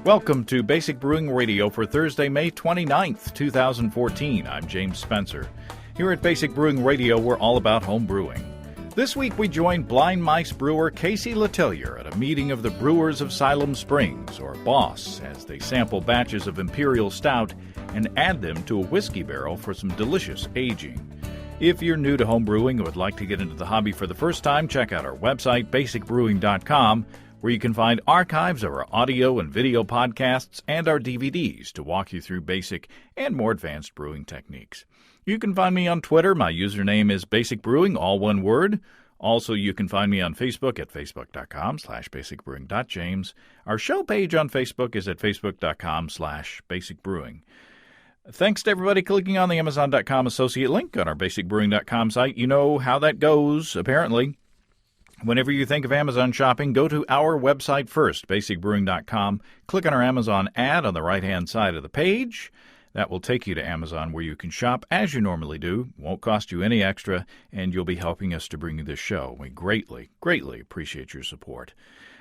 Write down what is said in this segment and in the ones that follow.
Welcome to Basic Brewing Radio for Thursday, May 29th, 2014. I'm James Spencer. Here at Basic Brewing Radio, we're all about home brewing. This week we join Blind Mice brewer Casey Letellier at a meeting of the Brewers of Siloam Springs, or BOSS, as they sample batches of imperial stout and add them to a whiskey barrel for some delicious aging. If you're new to home brewing and would like to get into the hobby for the first time, check out our website, basicbrewing.com, where you can find archives of our audio and video podcasts and our DVDs to walk you through basic and more advanced brewing techniques. You can find me on Twitter. My username is Basic Brewing, all one word. Also, you can find me on Facebook at facebook.com/basicbrewing.james. Our show page on Facebook is at facebook.com/basicbrewing. Thanks to everybody clicking on the Amazon.com associate link on our basicbrewing.com site. You know how that goes, apparently. Whenever you think of Amazon shopping, go to our website first, basicbrewing.com. Click on our Amazon ad on the right-hand side of the page. That will take you to Amazon, where you can shop as you normally do. Won't cost you any extra, and you'll be helping us to bring you this show. We greatly, greatly appreciate your support.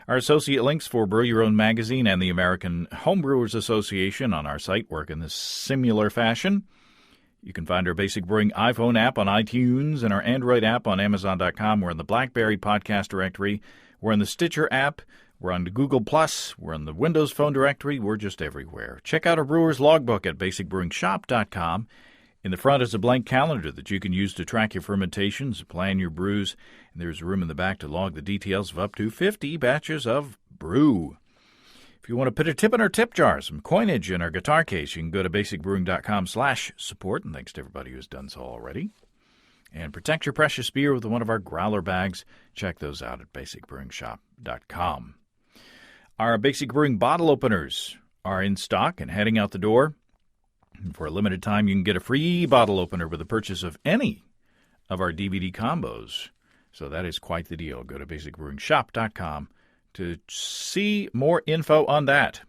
Our associate links for Brew Your Own magazine and the American Homebrewers Association on our site work in this similar fashion. You can find our Basic Brewing iPhone app on iTunes and our Android app on Amazon.com. We're in the BlackBerry podcast directory. We're in the Stitcher app. We're on the Google+. We're in the Windows Phone directory. We're just everywhere. Check out our Brewer's Logbook at basicbrewingshop.com. In the front is a blank calendar that you can use to track your fermentations, plan your brews, and there's room in the back to log the details of up to 50 batches of brew. If you want to put a tip in our tip jar, some coinage in our guitar case, you can go to basicbrewing.com/support, and thanks to everybody who's done so already. And protect your precious beer with one of our growler bags. Check those out at basicbrewingshop.com. Our Basic Brewing bottle openers are in stock and heading out the door. And for a limited time, you can get a free bottle opener with the purchase of any of our DVD combos. So that is quite the deal. Go to basicbrewingshop.com to see more info on that.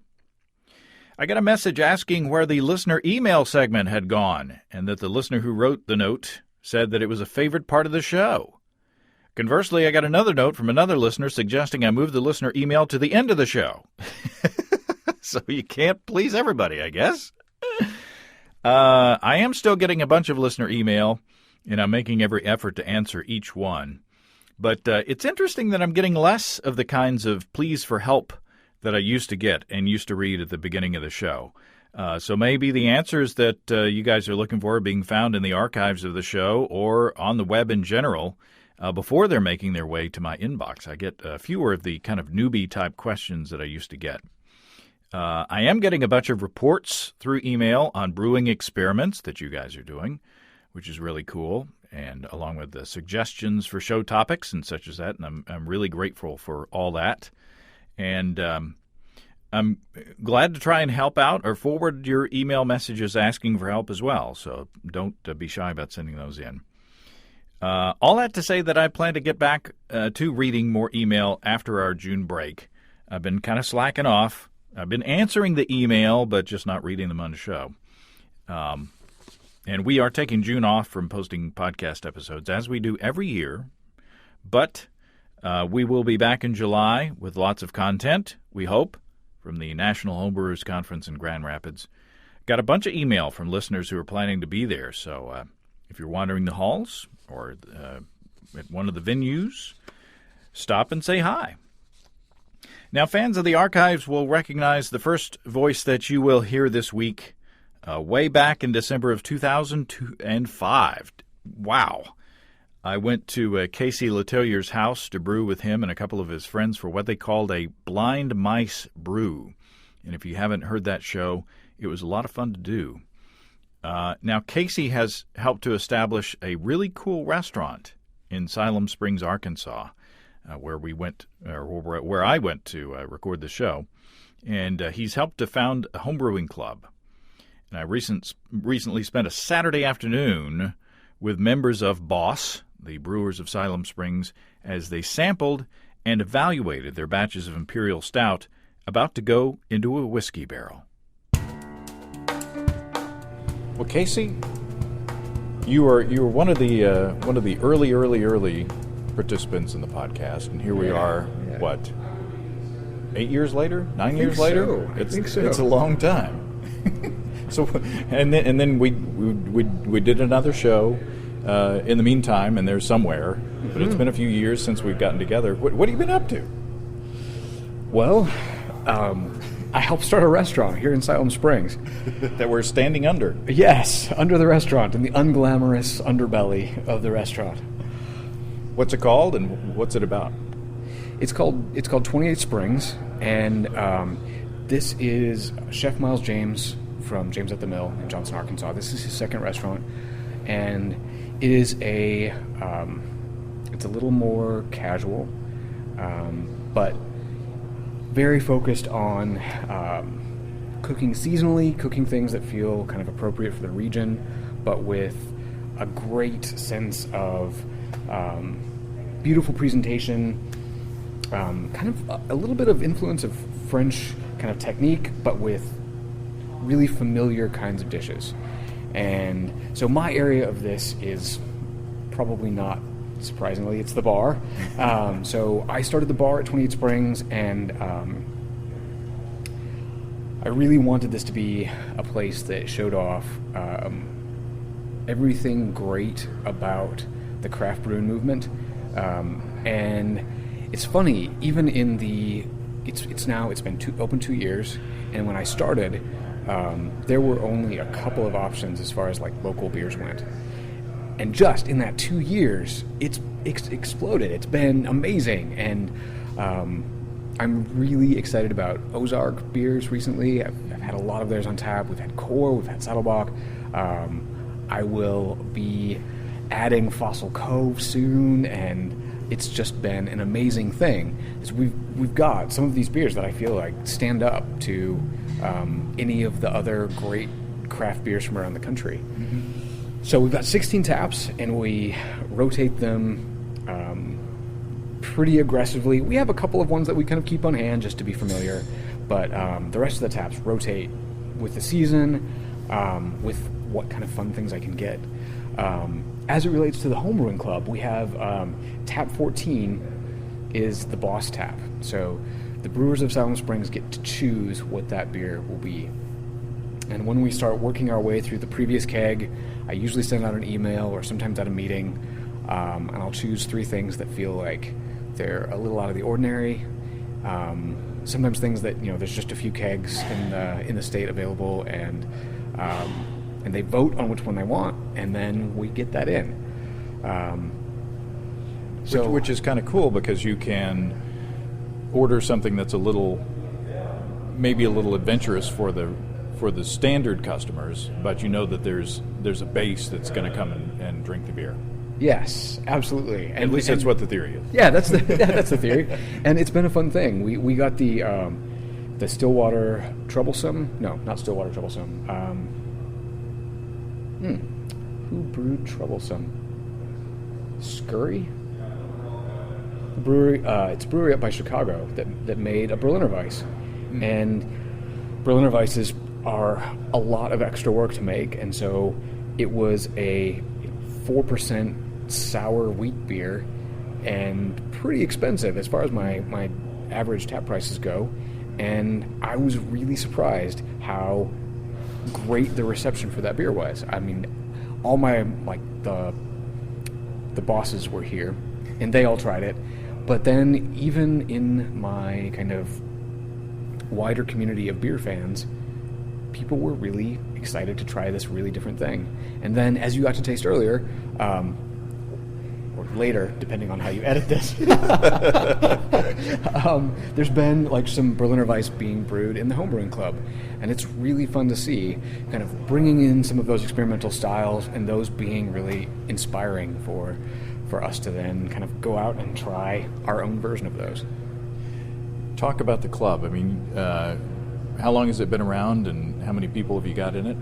I got a message asking where the listener email segment had gone, and that the listener who wrote the note said that it was a favorite part of the show. Conversely, I got another note from another listener suggesting I move the listener email to the end of the show. So you can't please everybody, I guess. I am still getting a bunch of listener email, and I'm making every effort to answer each one. But it's interesting that I'm getting less of the kinds of pleas for help that I used to get and used to read at the beginning of the show. So maybe the answers that you guys are looking for are being found in the archives of the show or on the web in general before they're making their way to my inbox. I get fewer of the kind of newbie-type questions that I used to get. I am getting a bunch of reports through email on brewing experiments that you guys are doing, which is really cool, and along with the suggestions for show topics and such as that, and I'm really grateful for all that. And I'm glad to try and help out or forward your email messages asking for help as well, so don't be shy about sending those in. All that to say that I plan to get back to reading more email after our June break. I've been kind of slacking off. I've been answering the email, but just not reading them on the show. And we are taking June off from posting podcast episodes, as we do every year. But we will be back in July with lots of content, we hope, from the National Homebrewers Conference in Grand Rapids. Got a bunch of email from listeners who are planning to be there. So if you're wandering the halls or at one of the venues, stop and say hi. Now, fans of the archives will recognize the first voice that you will hear this week way back in December of 2005. Wow. I went to Casey Letellier's house to brew with him and a couple of his friends for what they called a blind mice brew. And if you haven't heard that show, it was a lot of fun to do. Now, Casey has helped to establish a really cool restaurant in Siloam Springs, Arkansas, where I went to record the show. And he's helped to found a homebrewing club. And I recently spent a Saturday afternoon with members of BOSS, the Brewers of Siloam Springs, as they sampled and evaluated their batches of imperial stout about to go into a whiskey barrel. Well, Casey, you were one of the early participants in the podcast, and here we are. Yeah. What? 8 years later, 9 years so. later. I think so. It's a long time. So, and then we did another show in the meantime, and there's somewhere. But it's been a few years since we've gotten together. What have you been up to? Well, I helped start a restaurant here in Siloam Springs. That we're standing under. Yes, under the restaurant, in the unglamorous underbelly of the restaurant. What's it called, and what's it about? It's called 28 Springs, and this is Chef Miles James from James at the Mill in Johnson, Arkansas. This is his second restaurant, and it is it's a little more casual, but very focused on cooking seasonally, cooking things that feel kind of appropriate for the region, but with a great sense of beautiful presentation, kind of a little bit of influence of French kind of technique, but with really familiar kinds of dishes. And so my area of this is probably not surprisingly, it's the bar. So I started the bar at 28 Springs, and I really wanted this to be a place that showed off everything great about the craft brewing movement. And it's funny, even in it's been open 2 years, and when I started, there were only a couple of options as far as like local beers went. And just in that 2 years, it's exploded. It's been amazing, and I'm really excited about Ozark beers recently. I've had a lot of theirs on tap. We've had Core, we've had Saddlebach. I will be adding Fossil Cove soon, and it's just been an amazing thing. We've got some of these beers that I feel like stand up to any of the other great craft beers from around the country. Mm-hmm. So we've got 16 taps, and we rotate them pretty aggressively. We have a couple of ones that we kind of keep on hand just to be familiar, but the rest of the taps rotate with the season, with what kind of fun things I can get. As it relates to the homebrewing club, we have tap 14 is the boss tap. So the Brewers of Siloam Springs get to choose what that beer will be. And when we start working our way through the previous keg, I usually send out an email or sometimes at a meeting, and I'll choose 3 things that feel like they're a little out of the ordinary. Sometimes things that, there's just a few kegs in the state available, and they vote on which one they want, and then we get that in. Which is kind of cool, because you can order something that's maybe a little adventurous for the standard customers, but you know that there's a base that's going to come and drink the beer. Yes, absolutely. At least that's what the theory is. Yeah, that's the theory, and it's been a fun thing. We got the Stillwater Troublesome. No, not Stillwater Troublesome. Who brewed Troublesome? Scurry? The brewery. It's a brewery up by Chicago that made a Berliner Weiss, and Berliner Weisses are a lot of extra work to make, and so it was a 4% sour wheat beer, and pretty expensive as far as my average tap prices go. And I was really surprised how great the reception for that beer was. I mean, all my the bosses were here, and they all tried it. But then even in my kind of wider community of beer fans, people were really excited to try this really different thing. And then, as you got to taste earlier, or later, depending on how you edit this, there's been some Berliner Weiss being brewed in the homebrewing club, and it's really fun to see, kind of bringing in some of those experimental styles, and those being really inspiring for us to then kind of go out and try our own version of those. Talk about the club. I mean, how long has it been around, and how many people have you got in it?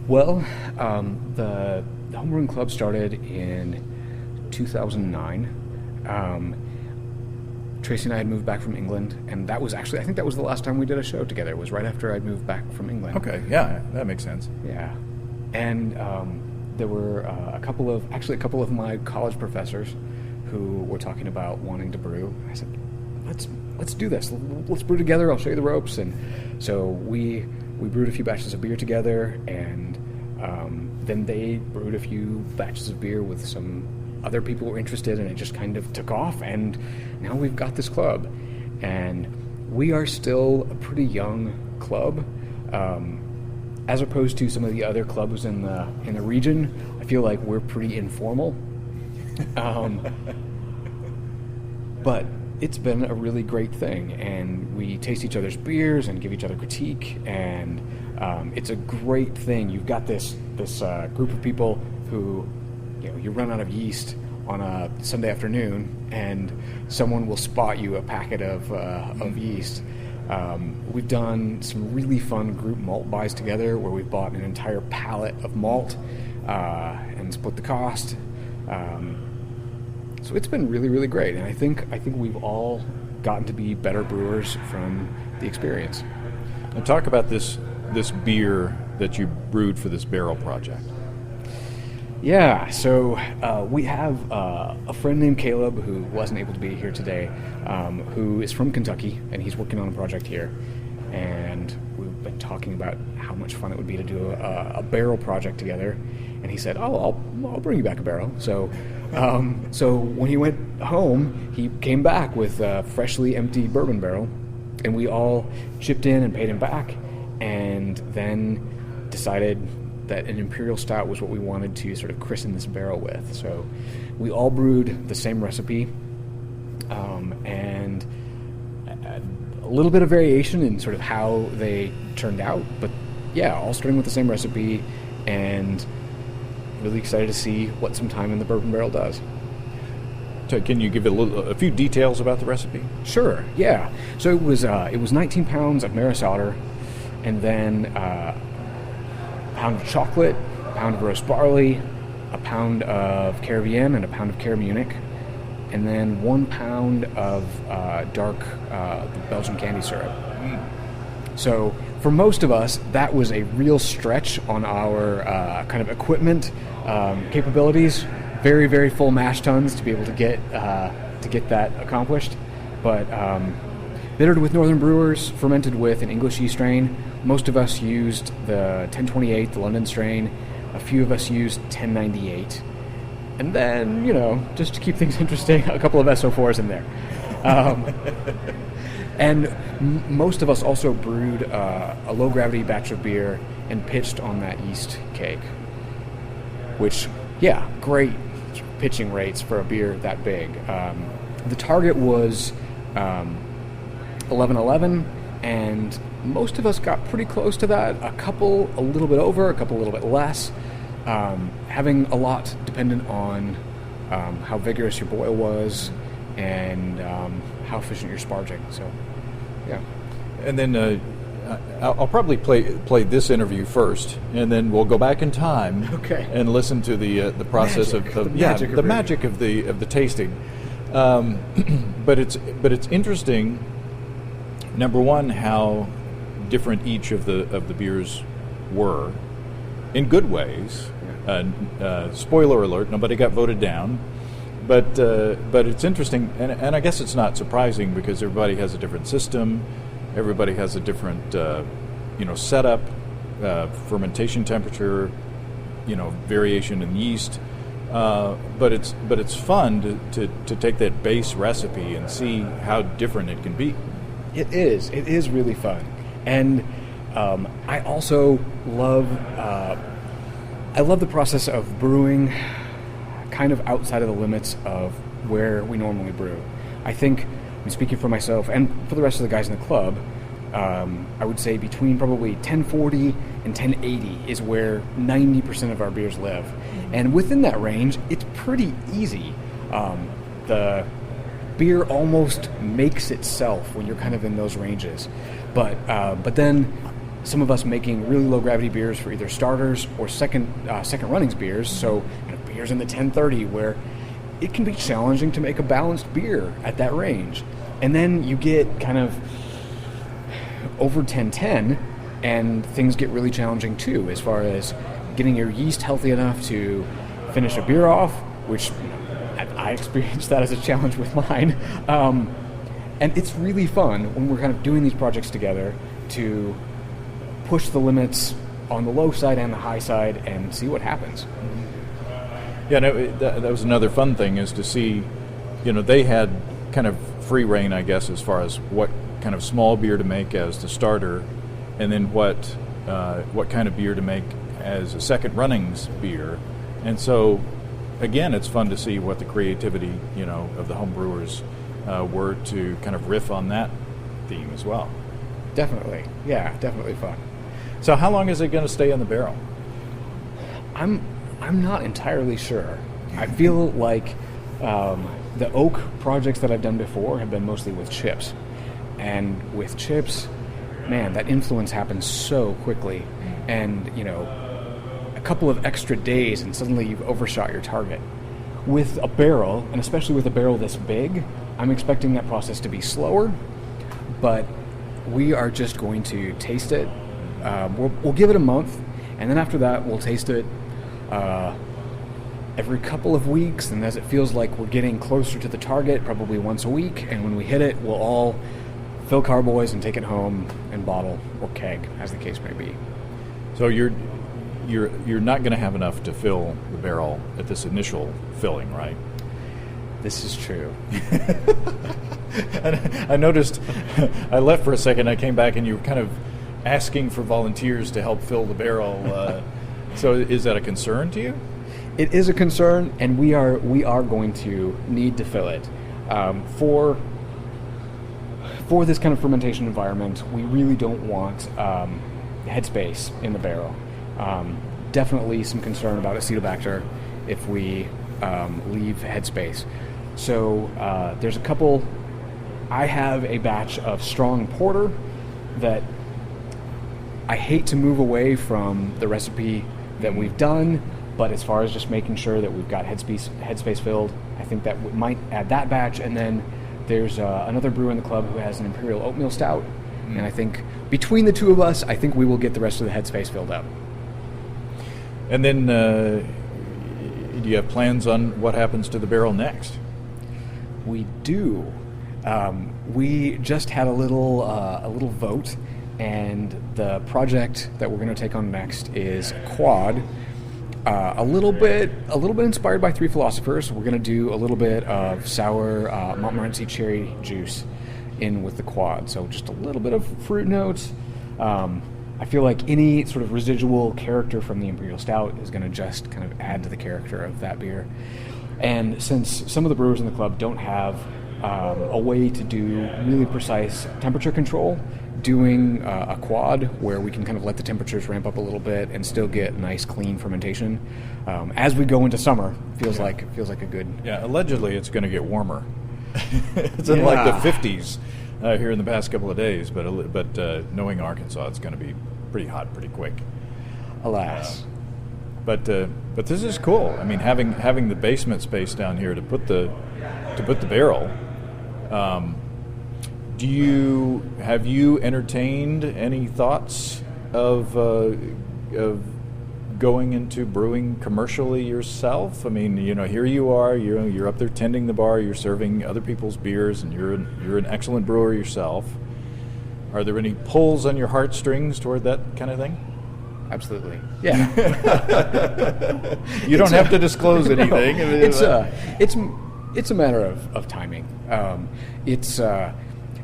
Well, the homebrewing club started in 2009. Tracy and I had moved back from England, and that was actually, I think that was the last time we did a show together. It was right after I'd moved back from England. Okay, yeah, that makes sense. Yeah. And there were a couple of my college professors who were talking about wanting to brew. I said, let's do this. Let's brew together. I'll show you the ropes. And so we brewed a few batches of beer together, and then they brewed a few batches of beer with some other people who were interested, and it just kind of took off. And now we've got this club, and we are still a pretty young club, as opposed to some of the other clubs in the region. I feel like we're pretty informal, but it's been a really great thing, and we taste each other's beers and give each other critique, and it's a great thing. You've got this group of people who, you run out of yeast on a Sunday afternoon, and someone will spot you a packet of yeast. We've done some really fun group malt buys together, where we've bought an entire pallet of malt and split the cost. So it's been really, really great, and I think we've all gotten to be better brewers from the experience. Now talk about this beer that you brewed for this barrel project. Yeah, so we have a friend named Caleb who wasn't able to be here today, who is from Kentucky, and he's working on a project here. And we've been talking about how much fun it would be to do a barrel project together. And he said, "Oh, I'll bring you back a barrel." So when he went home, he came back with a freshly empty bourbon barrel, and we all chipped in and paid him back, and then decided that an imperial stout was what we wanted to sort of christen this barrel with. So we all brewed the same recipe, and a little bit of variation in sort of how they turned out, but yeah, all starting with the same recipe, and really excited to see what some time in the bourbon barrel does. So can you give a few details about the recipe? Sure, yeah. So it was 19 pounds of Maris Otter, and then a pound of chocolate, a pound of roast barley, a pound of Caribbean, and a pound of Cara Munich, and then 1 pound of dark Belgian candy syrup. So for most of us, that was a real stretch on our kind of equipment capabilities. Very, very full mash tuns to be able to get that accomplished. But bittered with Northern Brewers, fermented with an English yeast strain. Most of us used the 1028, the London strain. A few of us used 1098. And then, just to keep things interesting, a couple of SO4s in there. And most of us also brewed a low-gravity batch of beer and pitched on that yeast cake. Which, yeah, great pitching rates for a beer that big. The target was 11:11, and most of us got pretty close to that. A couple a little bit over, a couple a little bit less. Having a lot dependent on how vigorous your boil was and how efficient your sparging. So, yeah. And then I'll probably play this interview first, and then we'll go back in time and listen to the process the magic of the tasting. But it's interesting. Number one, how different each of the beers were, in good ways. Spoiler alert: nobody got voted down. But it's interesting, and I guess it's not surprising because everybody has a different system. Everybody has a different, setup, fermentation temperature, variation in yeast. But it's fun to take that base recipe and see how different it can be. It is. It is really fun, and I also love. I love the process of brewing, kind of outside of the limits of where we normally brew. I think, speaking for myself and for the rest of the guys in the club, I would say between probably 1040 and 1080 is where 90% of our beers live. And within that range, it's pretty easy. The beer almost makes itself when you're kind of in those ranges. But then some of us making really low gravity beers for either starters or second runnings beers, so beers in the 1030, where it can be challenging to make a balanced beer at that range. And then you get kind of over 1010, and things get really challenging too, as far as getting your yeast healthy enough to finish a beer off, which I experienced that as a challenge with mine. And it's really fun when we're kind of doing these projects together to push the limits on the low side and the high side and see what happens. Yeah, no, that was another fun thing, is to see, they had kind of free reign, I guess, as far as what kind of small beer to make as the starter, and then what kind of beer to make as a second runnings beer. And so, again, it's fun to see what the creativity, of the home brewers were to kind of riff on that theme as well. Definitely. Yeah, definitely fun. So how long is it going to stay in the barrel? I'm not entirely sure. I feel like the oak projects that I've done before have been mostly with chips. And with chips, man, that influence happens so quickly. And, a couple of extra days and suddenly you've overshot your target. With a barrel, and especially with a barrel this big, I'm expecting that process to be slower, but we are just going to taste it. We'll give it a month, and then after that, we'll taste it every couple of weeks, and as it feels like we're getting closer to the target, probably once a week, and when we hit it, we'll all fill carboys and take it home and bottle or keg, as the case may be. So you're not going to have enough to fill the barrel at this initial filling, right? This is true. And I noticed, I left for a second, I came back and you were kind of asking for volunteers to help fill the barrel. So is that a concern to you? It is a concern, and we are going to need to fill it. For this kind of fermentation environment, we really don't want headspace in the barrel. Definitely some concern about Acetobacter if we leave headspace. So there's a couple. I have a batch of strong porter that I hate to move away from the recipe that we've done, but as far as just making sure that we've got headspace filled, I think that we might add that batch. And then there's another brewer in the club who has an imperial oatmeal stout, and I think between the two of us, I think we will get the rest of the headspace filled up. And then do you have plans on what happens to the barrel next? We do. We just had a little vote, and the project that we're going to take on next is quad. A little bit inspired by Three Philosophers. We're going to do a little bit of sour Montmorency cherry juice in with the quad. So just a little bit of fruit notes. I feel like any sort of residual character from the Imperial Stout is going to just kind of add to the character of that beer. And since some of the brewers in the club don't have a way to do really precise temperature control, doing a quad where we can kind of let the temperatures ramp up a little bit and still get nice clean fermentation as we go into summer feels like a good. Yeah, allegedly it's going to get warmer. It's in like the 50s here in the past couple of days, but knowing Arkansas, it's going to be pretty hot pretty quick. Alas. But this is cool. I mean, having the basement space down here to put the barrel. Have you entertained any thoughts of going into brewing commercially yourself? I mean, here you are. You're up there tending the bar. You're serving other people's beers, and you're an excellent brewer yourself. Are there any pulls on your heartstrings toward that kind of thing? Absolutely. Yeah. You don't have to disclose anything. No, it's a matter of timing.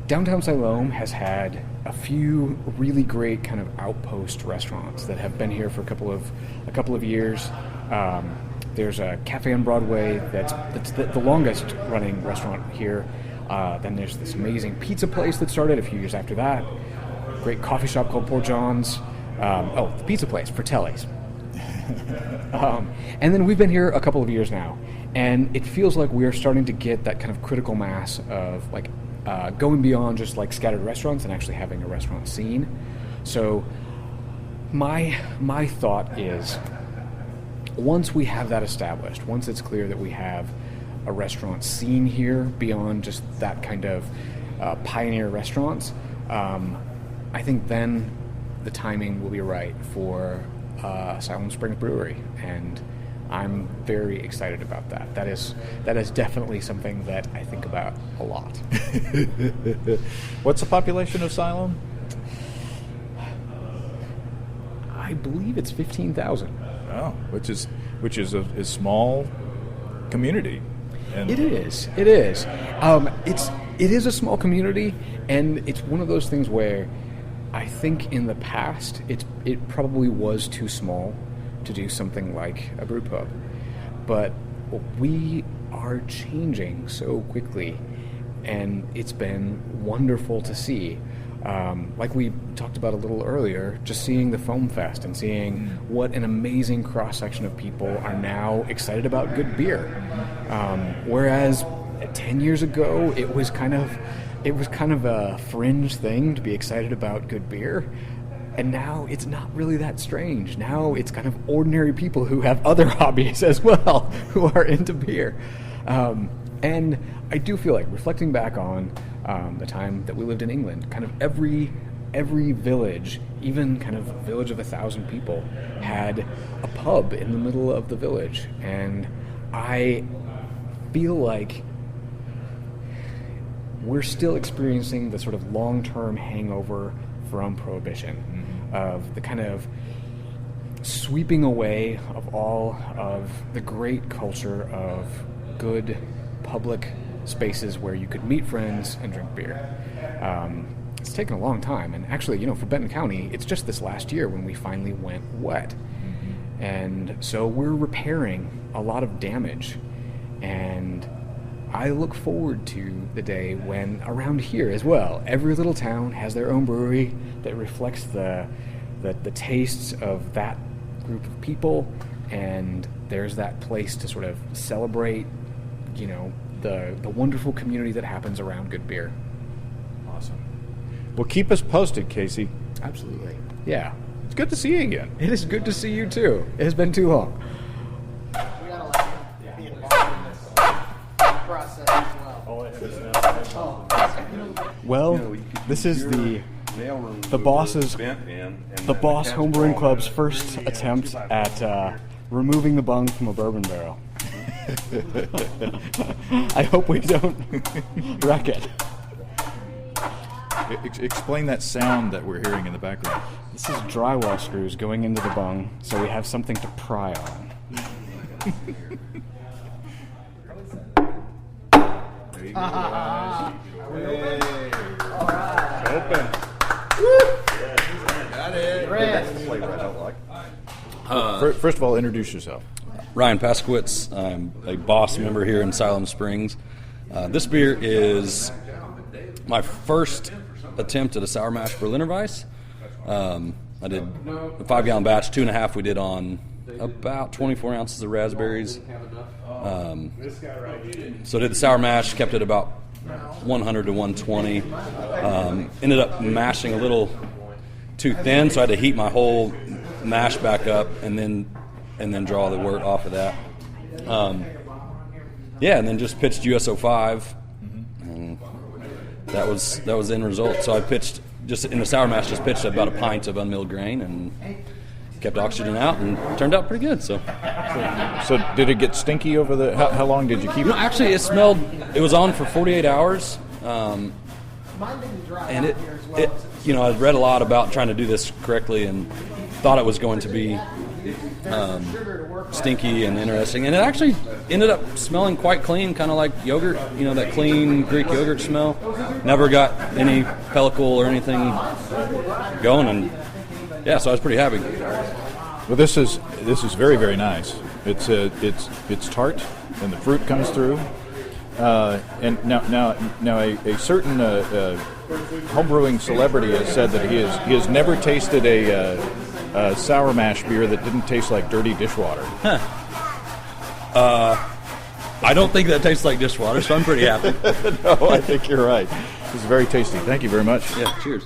Downtown Siloam has had a few really great kind of outpost restaurants that have been here for a couple of years. There's a cafe on Broadway that's the longest running restaurant here. Then there's this amazing pizza place that started a few years after that. Great coffee shop called Poor John's. The pizza place, Fratelli's. And then we've been here a couple of years now, and it feels like we are starting to get that kind of critical mass of going beyond just like scattered restaurants and actually having a restaurant scene. So my thought is, once we have that established, once it's clear that we have a restaurant scene here beyond just that kind of pioneer restaurants, I think then the timing will be right for Siloam Springs Brewery, and I'm very excited about that. That is definitely something that I think about a lot. What's the population of Siloam? I believe it's 15,000. Oh, which is a small community. And It is. It is. It is a small community, and it's one of those things where I think in the past it probably was too small to do something like a brew pub, but we are changing so quickly, and it's been wonderful to see. Like we talked about a little earlier, just seeing the Foam Fest and seeing what an amazing cross-section of people are now excited about good beer. Whereas 10 years ago, it was kind of a fringe thing to be excited about good beer. And now it's not really that strange. Now it's kind of ordinary people who have other hobbies as well who are into beer. And I do feel like, reflecting back on the time that we lived in England, kind of every village, even kind of village of 1,000 people, had a pub in the middle of the village. And I feel like we're still experiencing the sort of long-term hangover from Prohibition, of the kind of sweeping away of all of the great culture of good public spaces where you could meet friends and drink beer. It's taken a long time, and actually, for Benton County, it's just this last year when we finally went wet. And so we're repairing a lot of damage, and I look forward to the day when, around here as well, every little town has their own brewery that reflects the tastes of that group of people, and there's that place to sort of celebrate, the wonderful community that happens around good beer. Awesome. Well, keep us posted, Casey. Absolutely. Yeah. It's good to see you again. It is good to see you, too. It has been too long. We gotta let him be involved in this process as well. Well, this is the boss's the boss homebrewing club's first attempt at removing the bung from a bourbon barrel. I hope we don't wreck it. Explain that sound that we're hearing in the background. This is drywall screws going into the bung, so we have something to pry on. There you go, guys. Open. Got it. First of all, introduce yourself. Ryan Paskowitz. I'm a boss member here in Siloam Springs. This beer is my first attempt at a sour mash Berliner Weiss. I did a 5-gallon batch, 2.5 we did on about 24 ounces of raspberries. So I did the sour mash, kept it about 100 to 120. Ended up mashing a little too thin, so I had to heat my whole mash back up and then draw the wort off of that. And then just pitched USO 5, and that was the end result. So I pitched just in the sour mash, just pitched about a pint of unmilled grain and kept oxygen out, and turned out pretty good. So did it get stinky over the? How long did you keep it? No, actually, it smelled. It was on for 48 hours, and it I'd read a lot about trying to do this correctly, and thought it was going to be stinky and interesting, and it actually ended up smelling quite clean, kind of like yogurt. That clean Greek yogurt smell. Never got any pellicle or anything going, and so I was pretty happy. Well, this is very, very nice. It's tart, and the fruit comes through. And now a certain homebrewing celebrity has said that he has never tasted a sour mash beer that didn't taste like dirty dishwater. I don't think that tastes like dishwater, so I'm pretty happy. No, I think you're right. This is very tasty. Thank you very much. Yeah, cheers.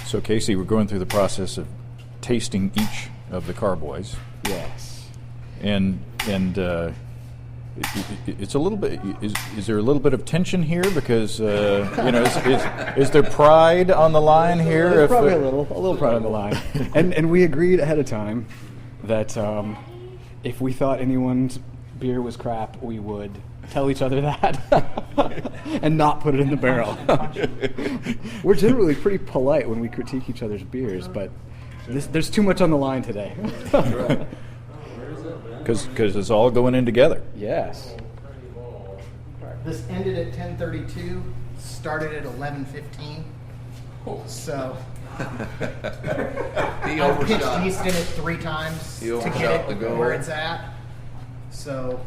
So, Casey, we're going through the process of tasting each of the carboys. Yes. And it's a little bit. Is there a little bit of tension here because is there pride on the line here? There's probably a little pride on the line. And we agreed ahead of time that if we thought anyone's beer was crap, we would tell each other that and not put it in the barrel. We're generally pretty polite when we critique each other's beers, but there's too much on the line today. Because it's all going in together. Yes. This ended at 10:32, started at 11:15. So He I pitched overshot. yeast in it 3 times He to get overshot the it goal. where it's at. So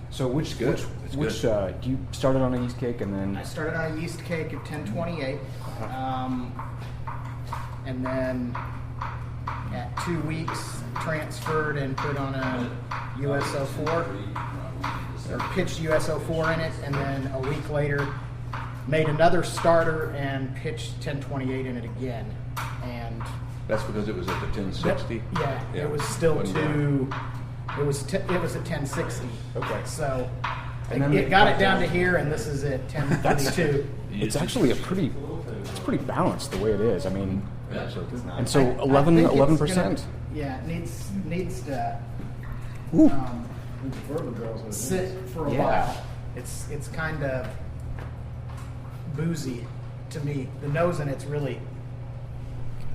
So which good. It's good. You started on a yeast cake and then I started on a yeast cake at 10:28, and then at 2 weeks transferred and put on a USO4, or pitched USO4 in it, and then a week later made another starter and pitched 1028 in it again. And That's because it was at the 1060. yeah, Yeah. it was still Wasn't too. It was at 1060. Okay. So And then it got it down to here, and this is at 1032. it's actually it's pretty balanced the way it is. I mean, and so I think it's 11%. gonna- Yeah, it needs to sit for a Yeah. while. It's kind of boozy to me. The nose in it's really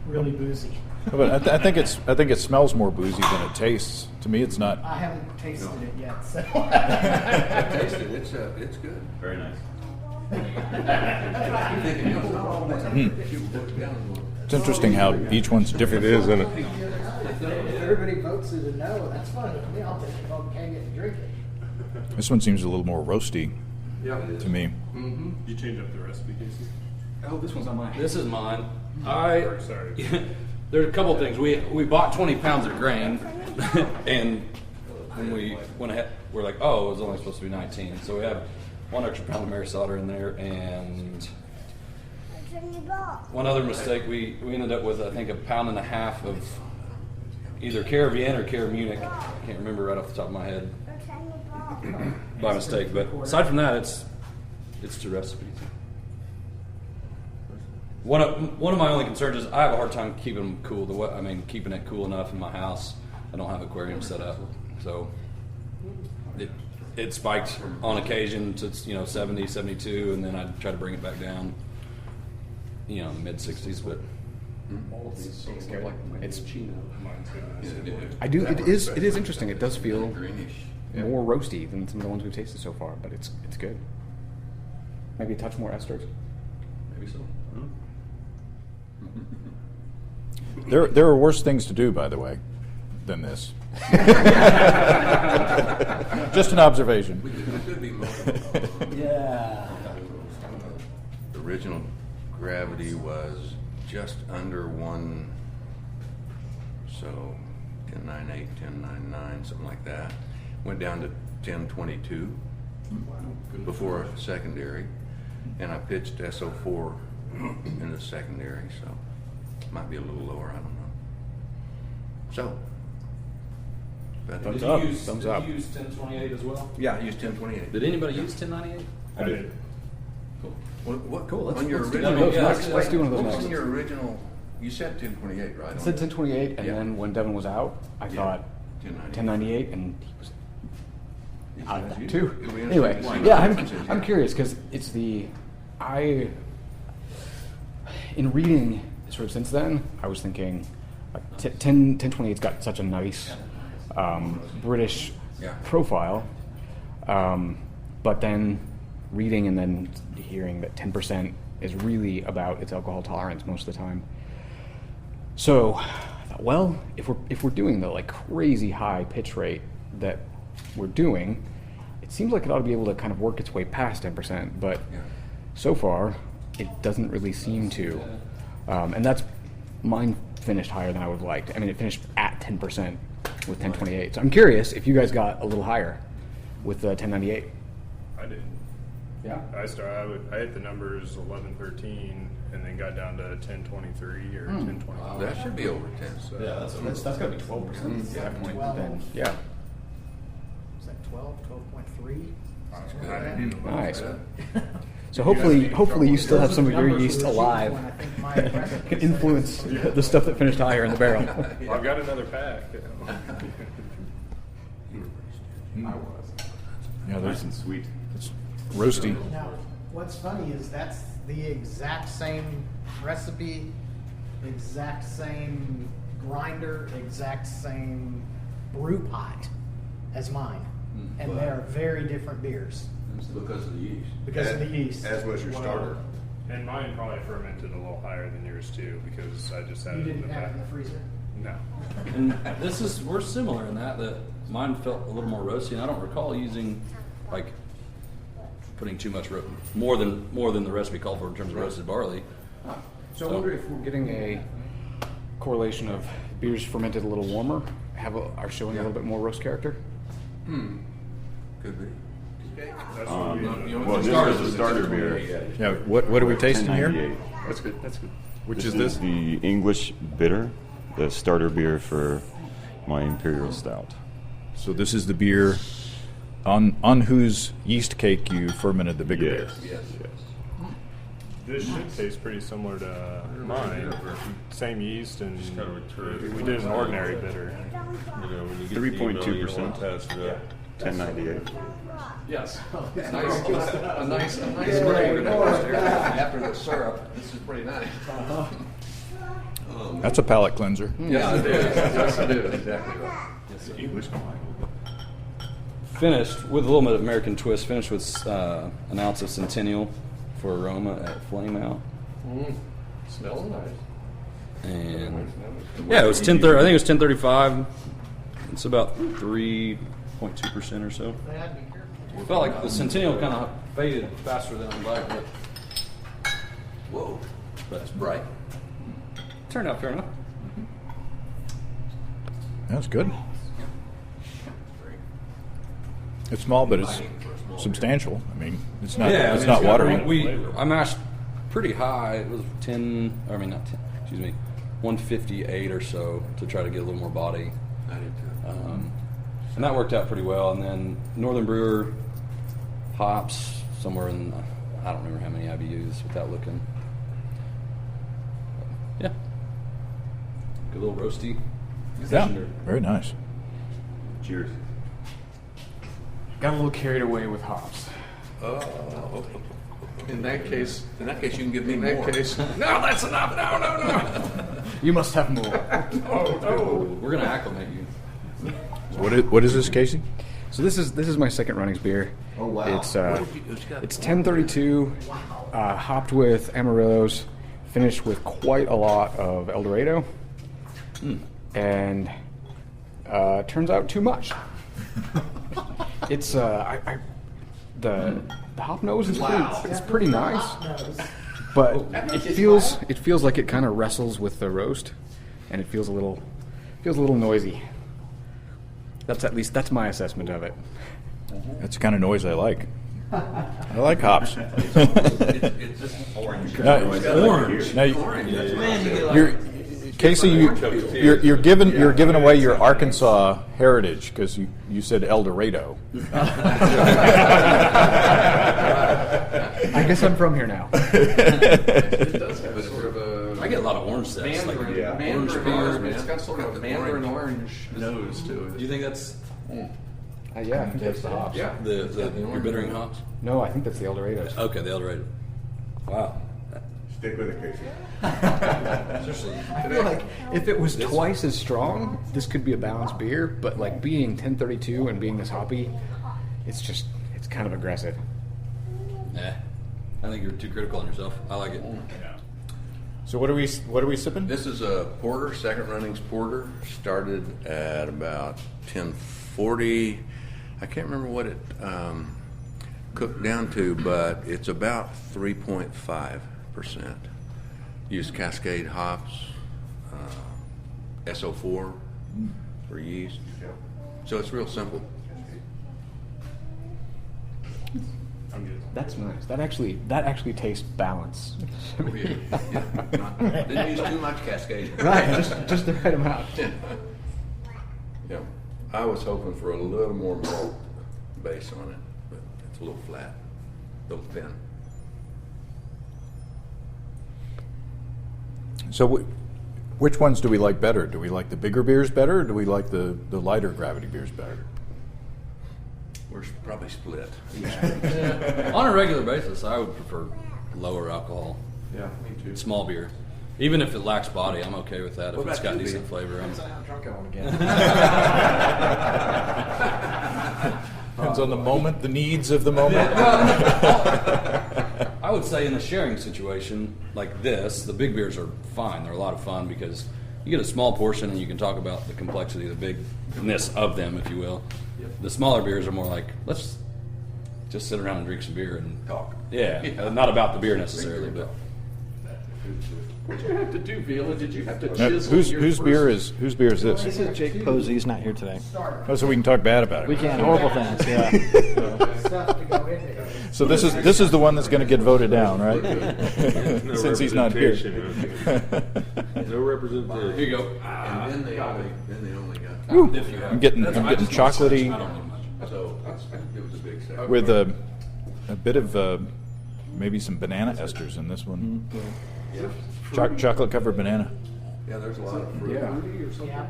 boozy. But I think it smells more boozy than it tastes. To me, it's not. I haven't tasted it yet, so I tasted it. It's good. Very nice. I'm thinking, you know, It's interesting how each one's different. It is, isn't it? if everybody votes it a no, that's fine with me. I'll take a vote, keg it, and drink it. This one seems a little more roasty to me. You change up the recipe, Casey? Oh, this one's on mine. This is mine. Sorry. There's a couple things. We bought 20 pounds of grain, and when we went ahead, we're like, oh, it was only supposed to be 19. So we have 1 extra pound of Mary Sauter in there, and one other mistake. We ended up with, I think, 1.5 pounds of either Caribbean or Care Munich. I can't remember right off the top of my head by mistake. But aside from that, it's 2 recipes. One of my only concerns is I have a hard time keeping them cool. Keeping it cool enough in my house. I don't have an aquarium set up, so it spiked on occasion to 70, 72, and then I'd try to bring it back down, in the mid 60s. But It's I do. It is interesting. It does feel more roasty than some of the ones we've tasted so far, but it's good. Maybe a touch more esters. maybe so. There are worse things to do, by the way, than this. Just an observation. it could be more. Yeah. The original gravity was just under 1, so 1098, 1099, something like that. Went down to 1022 before secondary, and I pitched SO4 in the secondary, so might be a little lower, I don't know. So, Thumbs up. Thumbs up. Did you use 1028 as well? yeah, I used 1028. Did anybody use 1098? I did. What, Cool, let's- on your let's do original, one of those Yeah, next. Let's do one of those what was next. on your original? You said 1028, right? I said 1028, and Yeah. then when Devin was out, I Yeah. thought 1098, and he was out of that too. It'll be Anyway, interesting to see yeah, what differences, I'm yeah. curious because it's in reading sort of since then, I was thinking 1028's got such a nice British Yeah. profile, but then reading and then hearing that 10% is really about its alcohol tolerance most of the time. So I thought, well, if we're doing the crazy high pitch rate that we're doing, it seems like it ought to be able to kind of work its way past 10%. But Yeah. so far, it doesn't really seem to. And that's mine finished higher than I would have liked. I mean, it finished at 10% with 1028. So I'm curious if you guys got a little higher with 1098. I did. Yeah. I hit the numbers 11, 13, and then got down to 1023 or 1020. That should be over 10. So That's got to be 12% at that point. Then, yeah. Is that 12, 12.3? That's good. Nice. So hopefully you still have some of your yeast When I alive. think my recipe Can influence the stuff that finished higher in the barrel. I've got another pack. Yeah, Nice and sweet. it's roasty. Now, what's funny is that's the exact same recipe, exact same grinder, exact same brew pot as mine. And they're very different beers Because of the yeast. because of the yeast. As was your starter. And mine probably fermented a little higher than yours too, because I just had You it in didn't the have it back. in the freezer? No. And we're similar in that mine felt a little more roasty, and I don't recall using like putting too much more than the recipe called for in terms of roasted barley. So I wonder if we're getting a correlation of beers fermented a little warmer are showing a little bit more roast character. Could be. That's what we Well, this is a starter beer. Yeah, what are we tasting here? 1098. That's good. That's good. Which is this? The English bitter, the starter beer for my imperial stout. So this is the beer on whose yeast cake you fermented the bigger beer. Yes. This should taste pretty similar to mine. Same yeast, and we did an ordinary bitter. 3.2%. 1098. Yes. A nice grain after the syrup. This is pretty nice. That's a palate cleanser. Yeah, it is. Yes, it is. Exactly right. English Finished with a little bit of American twist. Finished with an ounce of Centennial for aroma at flame out. Smells nice. And yeah, it was 10:30. I think it was 10:35. It's about 3.2% or so. It felt like the Centennial kind of faded faster than I'd like, but Whoa, that's bright. turned out fair enough. That's good. It's small, but it's substantial. I mean, it's not it's not watery. I mashed pretty high. It was 158 or so to try to get a little more body. I did too. And that worked out pretty well. And then Northern Brewer hops somewhere in, I don't remember how many IBUs without looking. Yeah. Good little roasty. Yeah, very nice. Cheers. Got a little carried away with hops. In that case, In that case, you can give me in that more. case, no, that's enough. No. You must have more. We're going to acclimate you. So what is this, Casey? So this is my second runnings beer. Oh, wow. It's 1032, hopped with Amarillos, finished with quite a lot of El Dorado, and turns out too much. It's the hop nose is pretty nice, but it feels like it kind of wrestles with the roast, and it feels a little noisy. That's my assessment of it. That's the kind of noise I like. I like hops. It's just orange. Orange. Now, Casey, you're giving away your Arkansas heritage because you said El Dorado. I guess I'm from here now. It does have a sort of a I get a lot of orange sets. Like mandarin orange orange. beer. It's got sort of a mandarin orange nose to Do it. you think that's Yeah, I think that's the hops. Yeah. your bittering hops? No, I think that's the El Dorados. Okay, the El Dorado. Wow. Stick with it, Casey. I feel like if it was twice as strong, this could be a balanced beer. But like being 1032 and being this hoppy, it's kind of aggressive. I think you're too critical on yourself. I like it. So what are we sipping? This is a porter, second runnings porter. Started at about 1040. I can't remember what it cooked down to, but it's about 3.5%. Use Cascade hops, SO4 for yeast. So it's real simple. That's nice. That actually tastes balanced. Didn't use too much Cascade. Right, just the right amount. Yeah, I was hoping for a little more malt base on it, but it's a little flat, a little thin. So, which ones do we like better? Do we like the bigger beers better, or do we like the lighter gravity beers better? We're probably split. On a regular basis, I would prefer lower alcohol. Yeah, me too. Small beer. Even if it lacks body, I'm okay with that. What If it's about got you, decent Pete? flavor. How drunk I want to get. Depends on the moment, the needs of the moment. I would say in a sharing situation like this, the big beers are fine. They're a lot of fun because you get a small portion and you can talk about the complexity, the bigness of them, if you will. The smaller beers are more like, let's just sit around and drink some beer and Talk. Yeah, not about the beer necessarily, but What'd you have to do, Vila? Did you have to Now, chisel whose your beer first- is whose beer is this? This is Jake Posey. He's not here today. Oh, so we can talk bad about it. We can. Horrible things. Yeah. Stuff to go into it. So this is the one that's going to get voted down, right? No Since he's not here. No representation. here you go. And then they only got. If you have. I'm getting I just want chocolatey I don't need much. So it was a big set. with a bit of maybe some banana esters in this one. Yeah. Chocolate covered banana. Yeah, there's a lot of fruit. Yeah.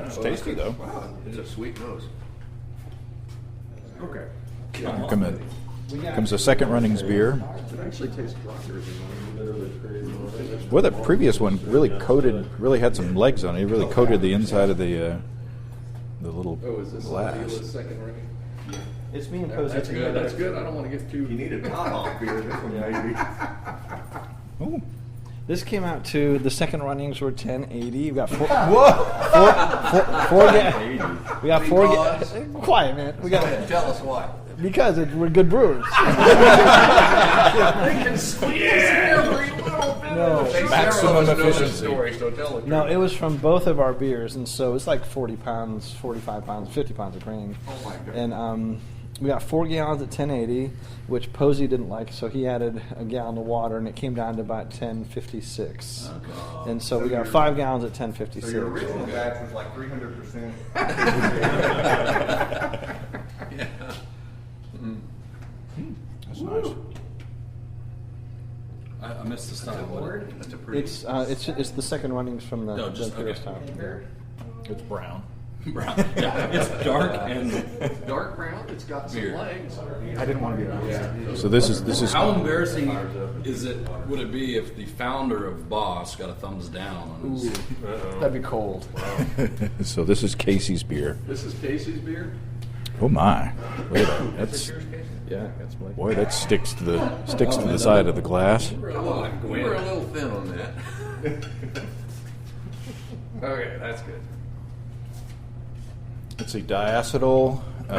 It's tasty though. Wow, it's a sweet nose. Okay. Comes a second runnings beer. It actually tastes stronger than Well, the previous one really had some legs on it. It really coated the inside of the little Oh, is this glass. Vila's second ring? It's me and Posey That's good. together. That's good. I don't want to get too. You need a tomahawk beer, this one maybe. Ooh. This came out to the second runnings were 1080. We got four. We got four. Quiet, man. We got Tell us why. because we're good brewers. No, Maximum efficiency. Story, so tell the no, it was from both of our beers, and so it's like 40 pounds, 45 pounds, 50 pounds of grain. Oh my God. And we got 4 gallons at 1080, which Posey didn't like, so he added a gallon of water, and it came down to about 1056. Okay. And so we got 5 gallons at So 1056. your original batch was like 300%. Yeah. That's nice. I missed the style. What? That's a pretty. It's the second runnings from the No, just- Imperial okay. style. It's brown. Brown. Yeah, it's dark and Dark brown. It's got some Beer. legs. I didn't want to be around. Yeah. So this is How embarrassing would it be if the founder of Boss got a thumbs down on his That'd be cold. so this is Casey's beer. This is Casey's beer. Oh my! Look at that. That's Yeah, that's Blake. boy. That sticks to the side of the glass. We were a little thin on that. Okay, that's good. Let's see, diacetyl. I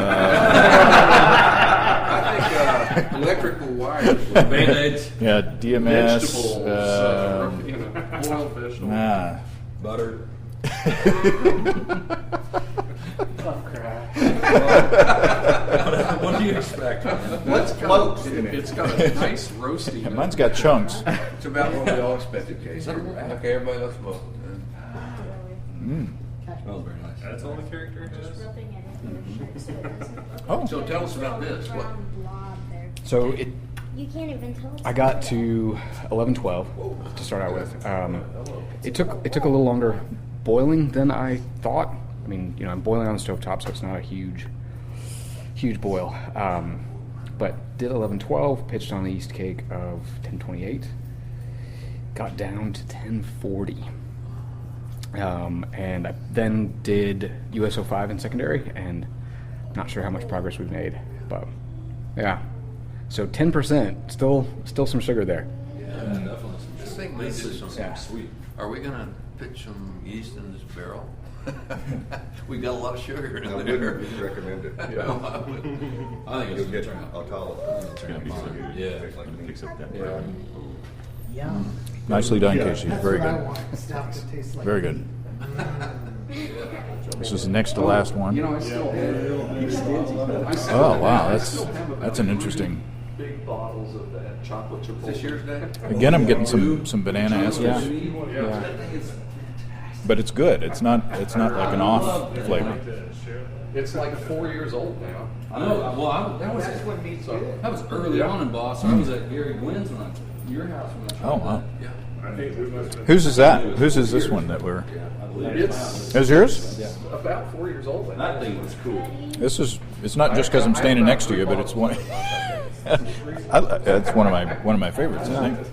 think electrical wires. Band-Aids, Yeah, DMS. Vegetables, oil fish. butter. What do you expect? What's close? It's got a nice roasty. Yeah, mine's got chunks. It's about what we all expected, Casey. Okay, everybody, let's vote. Smells very nice. That's all the character has? Oh, So tell us about this. What? So You can't even tell us. I got to 11-12 to start out with. It took a little longer boiling than I thought. I mean, I'm boiling on the stovetop, so it's not a huge boil. But did 11-12, pitched on the yeast cake of 10:28, got down to 10:40. And I then did USO5 in secondary, and not sure how much progress we've made, but yeah. So 10%, still some sugar there. Yeah, definitely. This thing may do some. Yeah. Sweet. Are we gonna pitch some yeast in this barrel? We got a lot of sugar in I there. wouldn't recommend it. No, I wouldn't. I think You'll it's get turn out. autolysis. Turn out fine. Yeah. Picks up that Yeah. Yum. nicely done, Casey. That's Very what I good. want. Stuff that tastes like. Very good. This is the next to last one. I still have. Oh wow, that's an interesting. Big bottles of that chocolate Is chipotle. this yours, Dave? Again, I'm getting some banana Yeah. esters, Yeah. but it's good. It's not like an off flavor. It's like 4 years old now. I know. Well, that was what means good. early on in Boss. I was at Gary Gwynn's when your house when I tried Oh wow. Yeah. Whose is that? Whose is this one that we're? Is yours? Yeah. About 4 years old. That thing was cool. This is. It's not just because I'm standing next to you, but it's one. It's one of my favorites. I think.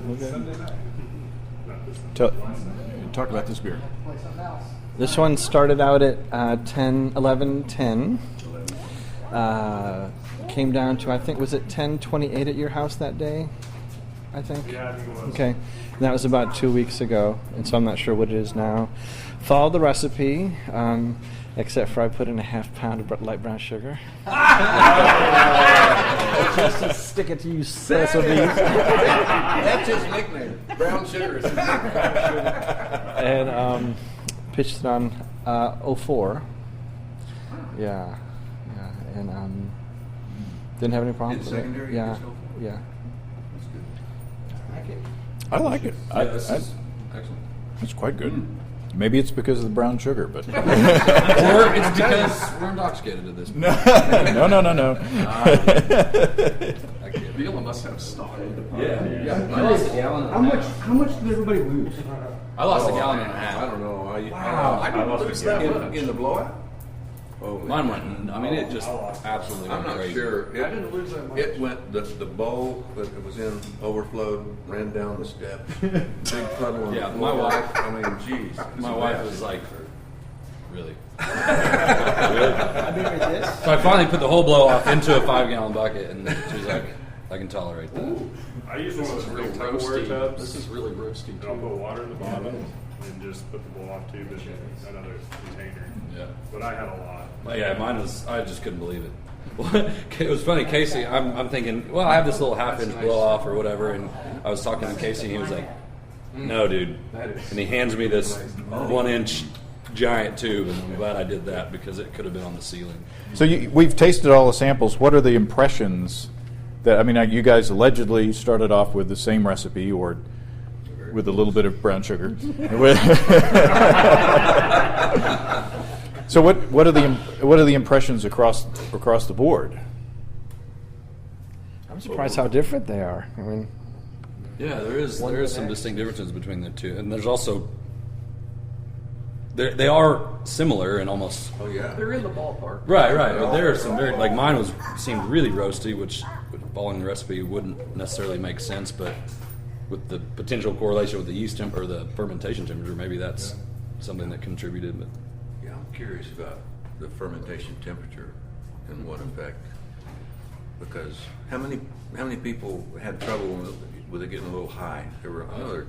Talk about this beer. This one started out at 10, 11, 10. Came down to, I think, was it 10:28 at your house that day? I think. Yeah, I think it was. Okay. And that was about 2 weeks ago, and so I'm not sure what it is now. Followed the recipe, except for I put in a half pound of light brown sugar. Just to stick it to you, SOBs. That's his nickname. Brown sugar is his nickname. And pitched it on 04. Yeah. And didn't have any problems with it. Secondary? Yeah. Yeah. I like it. Excellent. It's quite good. Maybe it's because of the brown sugar, but Or it's because we're intoxicated at this point. no. Vila must have stock. Yeah. I lost a gallon. How much did everybody lose? I lost a gallon and a half. I don't know. Wow. I didn't lost lose a that gallon. much. In the blowout? Oh, Mine went. I mean, it just absolutely I'm went not crazy. sure. I didn't lose that much. It went, the bowl that it was in overflowed, ran down the steps, big puddle on Yeah, the my floor. wife- I mean, geez. My wife was like, really? I mean, with this. So I finally put the whole blow off into a 5-gallon bucket, and she was like, I can tolerate that. I use one of those Real big Tupperware roasty. tubs. This is really roasty. And I'll put water in the bottom and just put the blow-off tube in another container. Yeah. But I had a lot. Yeah, mine was. I just couldn't believe it. It was funny. Casey, I'm thinking, well, I have this little half-inch blow off or whatever, and I was talking to Casey, and he was like, "No, dude," and he hands me this 1-inch giant tube, and I'm glad I did that because it could have been on the ceiling. So we've tasted all the samples. What are the impressions that, I mean, you guys allegedly started off with the same recipe or with a little bit of brown sugar. So what are the impressions across the board? I'm surprised how different they are. I mean, Yeah, there is some distinct differences between the two, and there's also they are similar and almost. Oh, yeah. They're in the ballpark. Right. But there are some very, like mine seemed really roasty, which following the recipe wouldn't necessarily make sense, but with the potential correlation with the yeast temp or the fermentation temperature, maybe that's something that contributed. But Yeah, I'm curious about the fermentation temperature and what effect. Because how many people had trouble with it getting a little high? There were another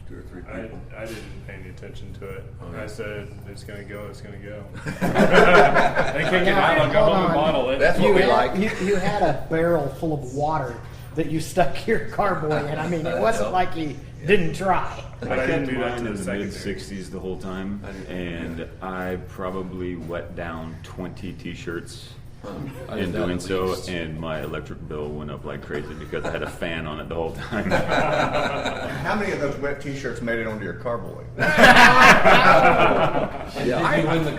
2 or 3 people. I didn't pay any attention to it. Oh, yeah. I said, it's going to go, it's going to go. They kick it out, I'll go home and bottle it. That's what we like. You had a barrel full of water that you stuck your carboy in. I mean, it wasn't like you didn't try. But I I didn't kept do that mine to in the the secondary. mid-60s the whole time, and I probably wet down 20 T-shirts I in did that doing at so, least. and my electric bill went up like crazy because I had a fan on it the whole time. How many of those wet T-shirts made it onto your carboy?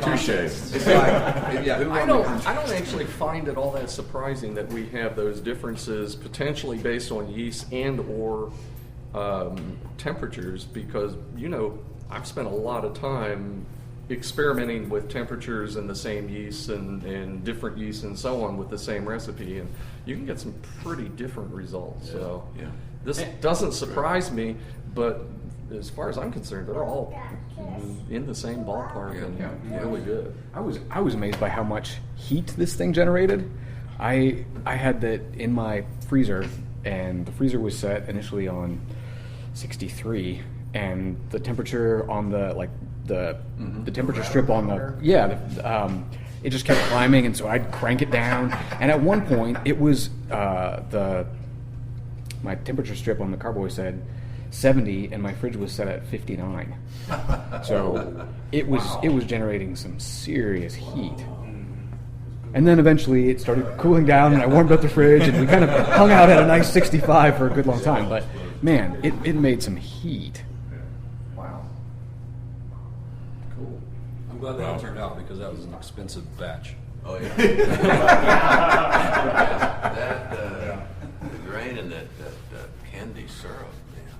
Touche. It's like, yeah, I don't actually find it all that surprising that we have those differences potentially based on yeast and or temperatures, because I've spent a lot of time experimenting with temperatures and the same yeast and different yeasts and so on with the same recipe, and you can get some pretty different results. So Yeah. this doesn't surprise me, but as far as I'm concerned, they're all in the same ballpark and really good. I was amazed by how much heat this thing generated. I had that in my freezer, and the freezer was set initially on 63, and the temperature on the temperature strip on the it just kept climbing, and so I'd crank it down, and at one point it was my temperature strip on the carboy said 70, and my fridge was set at 59. So it was generating some serious heat. And then eventually it started cooling down, and I warmed up the fridge, and we kind of hung out at a nice 65 for a good long time. But man, it made some heat. Wow. Cool. I'm glad that all turned out because that was an expensive batch. Oh, yeah. The grain and that candy syrup, man.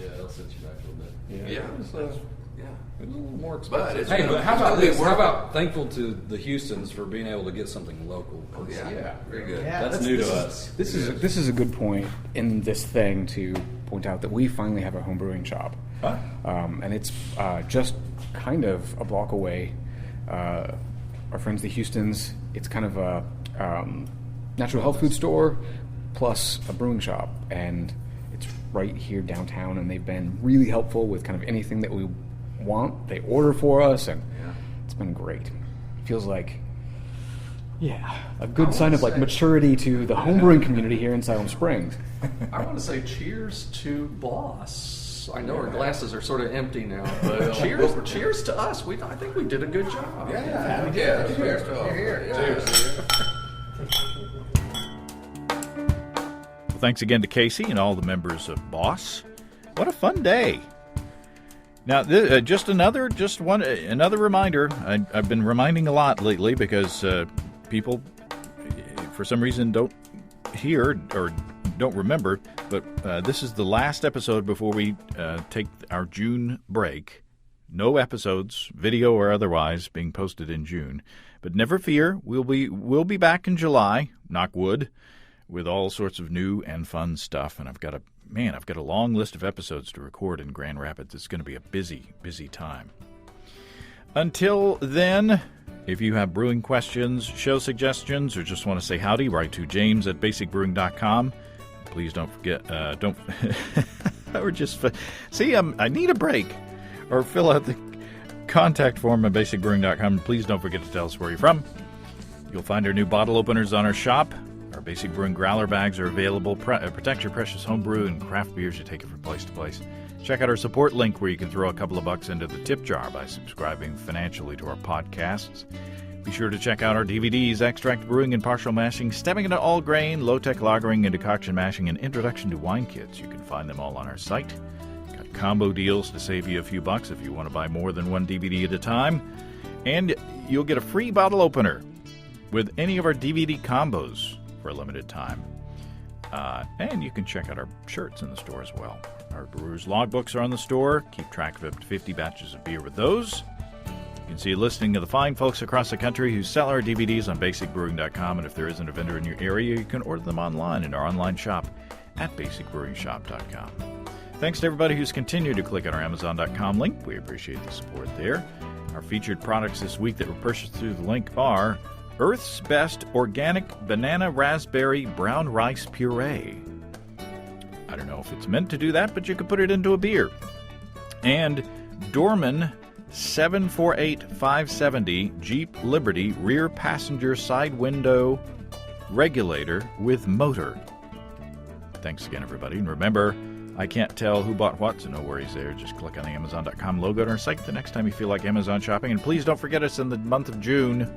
Yeah. It was a little more But expensive. it's Hey, gonna- but how it's about gonna be this? worth How it. about thankful to the Houstons for being able to get something local? 'Cause Very good. Yeah, That's new to us. This is a good point in this thing to point out that we finally have a home brewing shop, and it's just kind of a block away. Our friends the Houstons. It's kind of a natural health food store plus a brewing shop, and it's right here downtown. And they've been really helpful with kind of anything that we want. They order for us, and it's been great. Feels like. Yeah, a good sign of like maturity to the homebrewing community here in Siloam Springs. I want to say cheers to Boss. I know our glasses are sort of empty now, but cheers to us. I think we did a good job. Yeah, we did. Cheers to all. Cheers. Well, thanks again to Casey and all the members of Boss. What a fun day. Now, another reminder. I've been reminding a lot lately because people, for some reason, don't hear or don't remember. But this is the last episode before we take our June break. No episodes, video or otherwise, being posted in June. But never fear, we'll be back in July. Knock wood, with all sorts of new and fun stuff. And I've got a long list of episodes to record in Grand Rapids. It's going to be a busy, busy time. Until then, if you have brewing questions, show suggestions, or just want to say howdy, write to james@basicbrewing.com. Please don't forget, or just, I need a break. Or fill out the contact form at basicbrewing.com. Please don't forget to tell us where you're from. You'll find our new bottle openers on our shop. Our Basic Brewing growler bags are available. Protect your precious homebrew and craft beers you take it from place to place. Check out our support link where you can throw a couple of bucks into the tip jar by subscribing financially to our podcasts. Be sure to check out our DVDs, Extract Brewing and Partial Mashing, Stepping into All Grain, Low-Tech Lagering and Decoction Mashing, and Introduction to Wine Kits. You can find them all on our site. Got combo deals to save you a few bucks if you want to buy more than one DVD at a time. And you'll get a free bottle opener with any of our DVD combos for a limited time. And you can check out our shirts in the store as well. Our Brewers logbooks are on the store. Keep track of up to 50 batches of beer with those. You can see a listing of the fine folks across the country who sell our DVDs on basicbrewing.com, and if there isn't a vendor in your area, you can order them online in our online shop at basicbrewingshop.com. Thanks to everybody who's continued to click on our Amazon.com link. We appreciate the support there. Our featured products this week that were purchased through the link are Earth's Best Organic Banana Raspberry Brown Rice Puree. I don't know if it's meant to do that, but you could put it into a beer. And Dorman 748-570 Jeep Liberty Rear Passenger Side Window Regulator with Motor. Thanks again, everybody. And remember, I can't tell who bought what, so no worries there. Just click on the Amazon.com logo on our site the next time you feel like Amazon shopping. And please don't forget us in the month of June.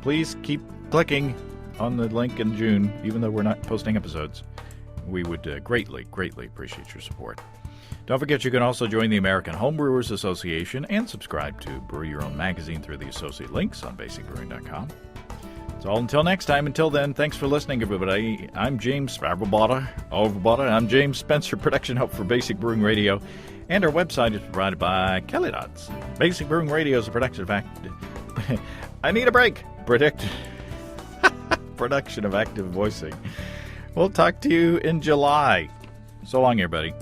Please keep clicking on the link in June, even though we're not posting episodes. We would greatly, greatly appreciate your support. Don't forget you can also join the American Homebrewers Association and subscribe to Brew Your Own magazine through the associate links on basicbrewing.com. That's all until next time. Until then, thanks for listening, everybody. I'm James I'm James Spencer, production help for Basic Brewing Radio. And our website is provided by Kelly Dots. Basic Brewing Radio is a production of I need a break. Production of Active Voicing. We'll talk to you in July. So long, everybody.